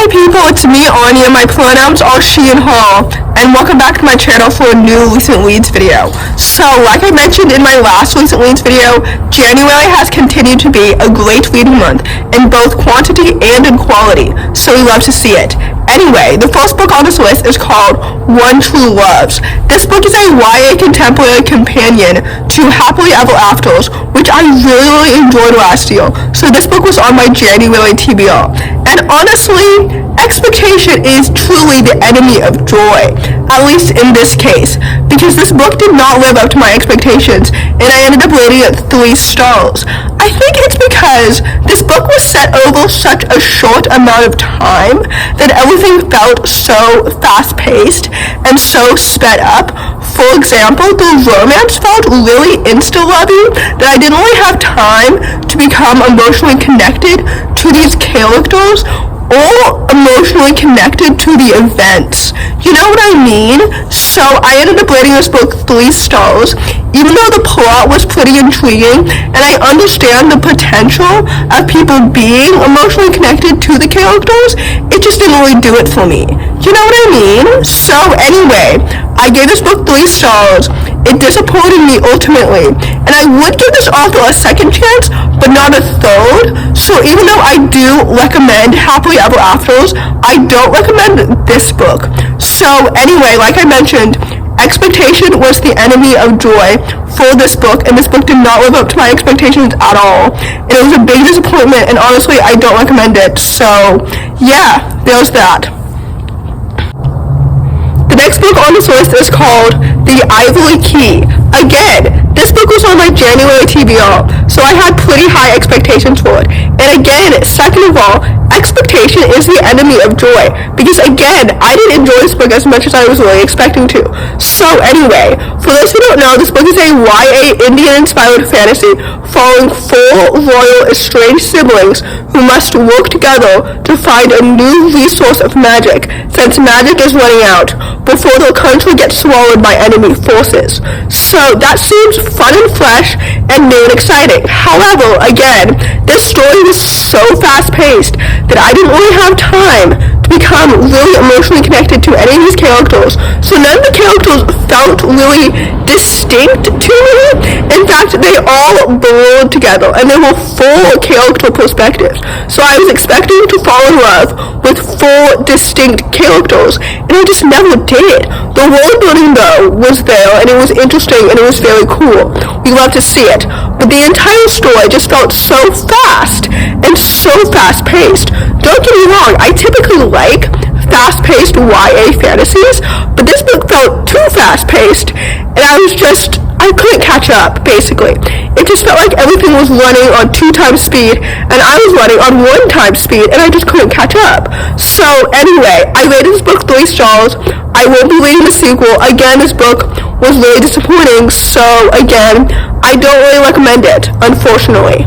Hey people, it's me Anja, my pronouns are she and her, and welcome back to my channel for a new recent leads video. So, like I mentioned in my last recent leads video, January has continued to be a great reading month in both quantity and in quality, so we love to see it. Anyway, the first book on this list is called One True Loves. This book is a YA contemporary companion to Happily Ever Afters, which I really enjoyed last year, so this book was on my January TBR. And honestly, expectation is truly the enemy of joy, at least in this case, because this book did not live up to my expectations, and I ended up rating it 3 stars. I think it's because this book was set over such a short amount of time that everything felt so fast-paced and so sped up. For example, the romance felt really insta-loving that I didn't really have time to become emotionally connected to these characters or emotionally connected to the events. You know what I mean? So I ended up rating this book 3 stars, even though the plot was pretty intriguing, and I understand the potential of people being emotionally connected to the characters. It just didn't really do it for me. You know what I mean? So anyway, I gave this book 3 stars. It disappointed me ultimately, and I would give this author a second chance, but not a third. So even though I do recommend Happily Ever Afters, I don't recommend this book. So anyway, like I mentioned, expectation was the enemy of joy for this book, and this book did not live up to my expectations at all. And it was a big disappointment, and honestly, I don't recommend it. So yeah, there's that. The next book on this list is called The Ivory Key. Again, this book was on my January TBR, so I had pretty high expectations for it. And again, second of all, expectation is the enemy of joy, because again, I didn't enjoy this book as much as I was really expecting to. So anyway, for those who don't know, this book is a YA Indian-inspired fantasy following 4 royal estranged siblings who must work together to find a new resource of magic, since magic is running out, before their country gets swallowed by enemy forces. So that seems fun and fresh and new and exciting. However, again, this story was so fast-paced that I didn't really have time to become really emotionally connected to any of these characters. So none of the characters felt really distinct to me. In fact, they all blurred together, and they were 4 character perspectives. So I was expecting to fall in love with 4 distinct characters, and I just never did. The world building, though, was there, and it was interesting, and it was very cool. We love to see it. But the entire story just felt so fast and so fast-paced. Don't get me wrong, I typically like fast-paced YA fantasies, but this book felt too fast-paced, and I couldn't catch up, basically. It just felt like everything was running on 2 times speed, and I was running on 1 times speed, and I just couldn't catch up. So anyway, I rated this book 3 stars. I will be reading the sequel. Again, this book was really disappointing, so again, I don't really recommend it, unfortunately.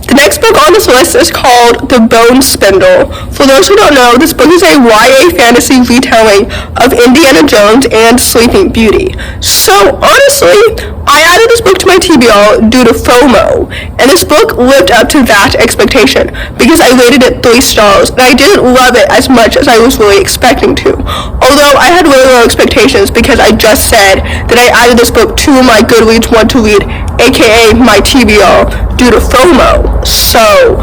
The next book on this list is called The Bone Spindle. For those who don't know, this book is a YA fantasy retelling of Indiana Jones and Sleeping Beauty. So honestly, I added this book to my TBR due to FOMO, and this book lived up to that expectation because I rated it 3 stars, and I didn't love it as much as I was really expecting to. Although I had really low expectations because I just said that I added this book to my Goodreads Want to Read, aka my TBR, due to FOMO. So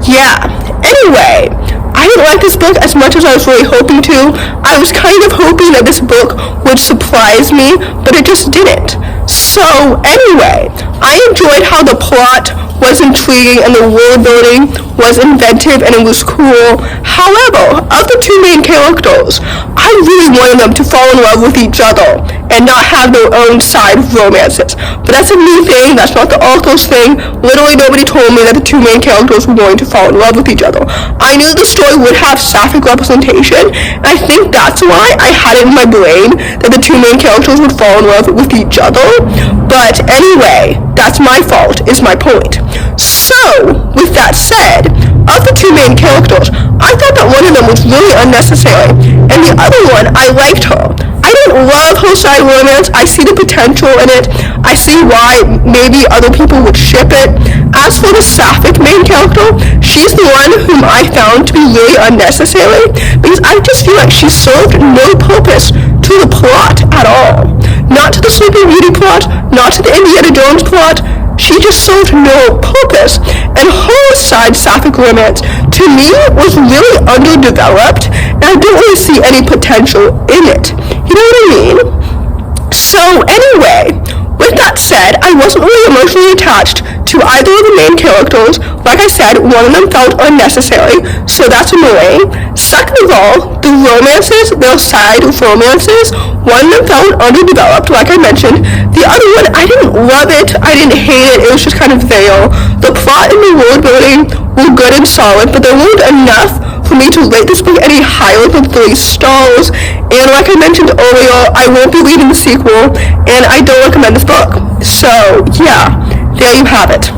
yeah, anyway, I didn't like this book as much as I was really hoping to. I was kind of hoping that this book would surprise me, but it just didn't. So anyway, I enjoyed how the plot was intriguing and the world building was inventive and it was cool. However, of the 2 main characters, I really wanted them to fall in love with each other and not have their own side romances. But that's a new thing, that's not the author's thing. Literally nobody told me that the 2 main characters were going to fall in love with each other. I knew the story would have sapphic representation, and I think that's why I had it in my brain that the 2 main characters would fall in love with each other. But anyway, that's my fault, is my point. So, with that said, of the 2 main characters, I thought that one of them was really unnecessary, and the other one, I liked her. I didn't love her side romance. I see the potential in it. I see why maybe other people would ship it. As for the sapphic main character, she's the one whom I found to be really unnecessary, because I just feel like she served no purpose to the plot at all. Not to the Sleeping Beauty plot, not to the Indiana Jones plot. She just served no purpose, and her side sapphic romance, to me, was really underdeveloped, and I didn't really see any potential in it. You know what I mean? So anyway, with that said, I wasn't really emotionally attached to either of the main characters. Like I said, one of them felt unnecessary, so that's annoying. Second of all, the romances, their side romances, one of them felt underdeveloped, like I mentioned. The other one, I didn't love it, I didn't hate it, it was just kind of there. The plot and the world building were good and solid, but there weren't enough for me to rate this book any higher than 3 stars. And like I mentioned earlier, I won't be reading the sequel, and I don't recommend this book. So yeah, there you have it.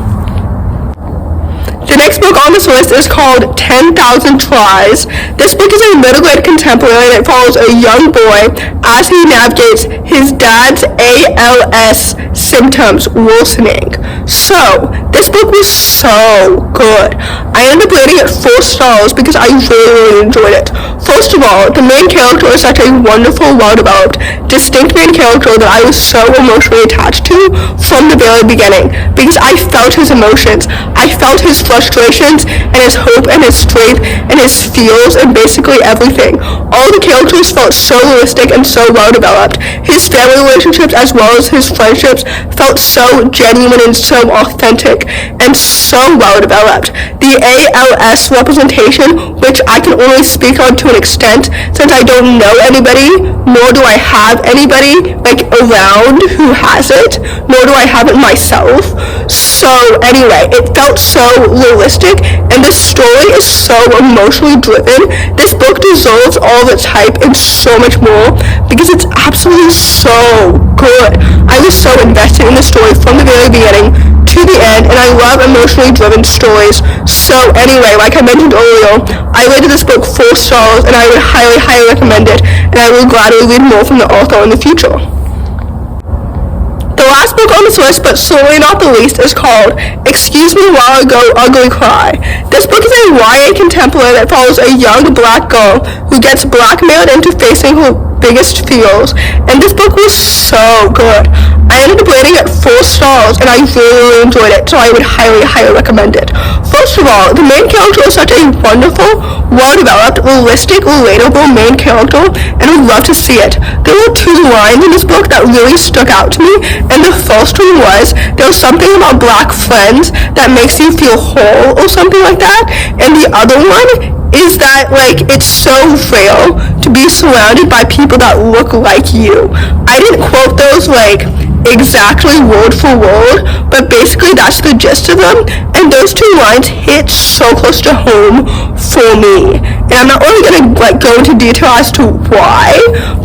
The next book on this list is called 10,000 Tries. This book is a middle grade contemporary that follows a young boy as he navigates his dad's ALS symptoms worsening. So, this book was so good. I ended up rating it 4 stars because I really enjoyed it. First of all, the main character is such a wonderful, well-developed, distinct main character that I was so emotionally attached to from the very beginning, because I felt his emotions. I felt his frustrations and his hope and his strength and his feels and basically everything. All the characters felt so realistic and so well developed. His family relationships as well as his friendships felt so genuine and so authentic and so well developed. The ALS representation, which I can only speak on to an extent since I don't know anybody, nor do I have anybody around who has it, nor do I have it myself. So anyway, it felt so realistic, and this story is so emotionally driven. This book deserves all of its hype and so much more because it's absolutely so good. I was so invested in the story from the very beginning to the end, and I love emotionally driven stories. So anyway, like I mentioned earlier, I rated this book 4 stars, and I would highly recommend it, and I will gladly read more from the author in the future. The last book on this list, but certainly not the least, is called Excuse Me While I Go Ugly Cry. This book is a YA contemporary that follows a young black girl who gets blackmailed into facing her biggest fears, and this book was so good. I ended up rating it 4 stars, and I really enjoyed it, so I would highly recommend it. First of all, the main character is such a wonderful, well-developed, realistic, relatable main character, and I would love to see it. There were 2 lines in this book that really stuck out to me, and the first one was, there's something about black friends that makes you feel whole, or something like that, and the other one is that, it's so rare to be surrounded by people that look like you. I didn't quote those, exactly word for word, but basically that's the gist of them, and those 2 lines hit so close to home for me. And I'm not really gonna, go into detail as to why,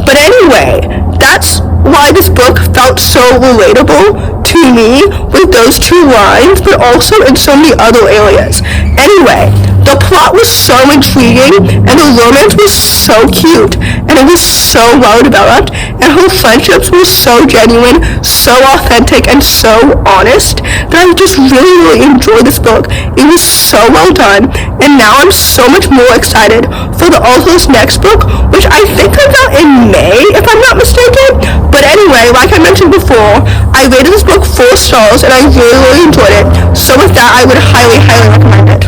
but anyway, that's why this book felt so relatable to me with those 2 lines, but also in so many other areas. Anyway, the plot was so intriguing, and the romance was so cute, and it was so well developed, and her friendships were so genuine, so authentic, and so honest, that I just really enjoyed this book. It was so well done, and now I'm so much more excited for the author's next book, which I think comes out in May, if I'm not mistaken. But anyway, like I mentioned before, I rated this book 4 stars, and I really enjoyed it, so with that, I would highly recommend it.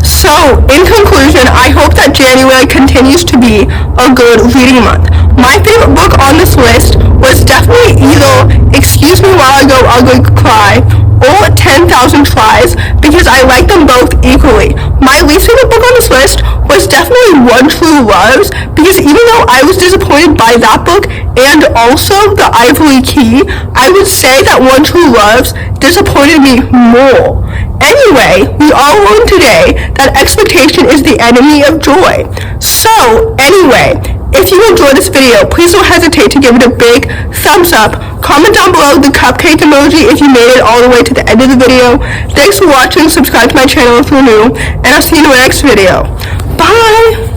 So, in conclusion, I hope that January continues to be a good reading month. My favorite book on this list was definitely either Excuse Me While I Go Ugly Cry or 10,000 Tries, because I like them both equally. My least favorite book on this list was definitely One True Loves, because even though I was disappointed by that book and also the Ivory Key, I would say that One True Loves disappointed me more. Anyway, we all learned today that expectation is the enemy of joy. So, anyway, if you enjoyed this video, please don't hesitate to give it a big thumbs up. Comment down below the cupcake emoji if you made it all the way to the end of the video. Thanks for watching, subscribe to my channel if you're new, and I'll see you in my next video. Bye!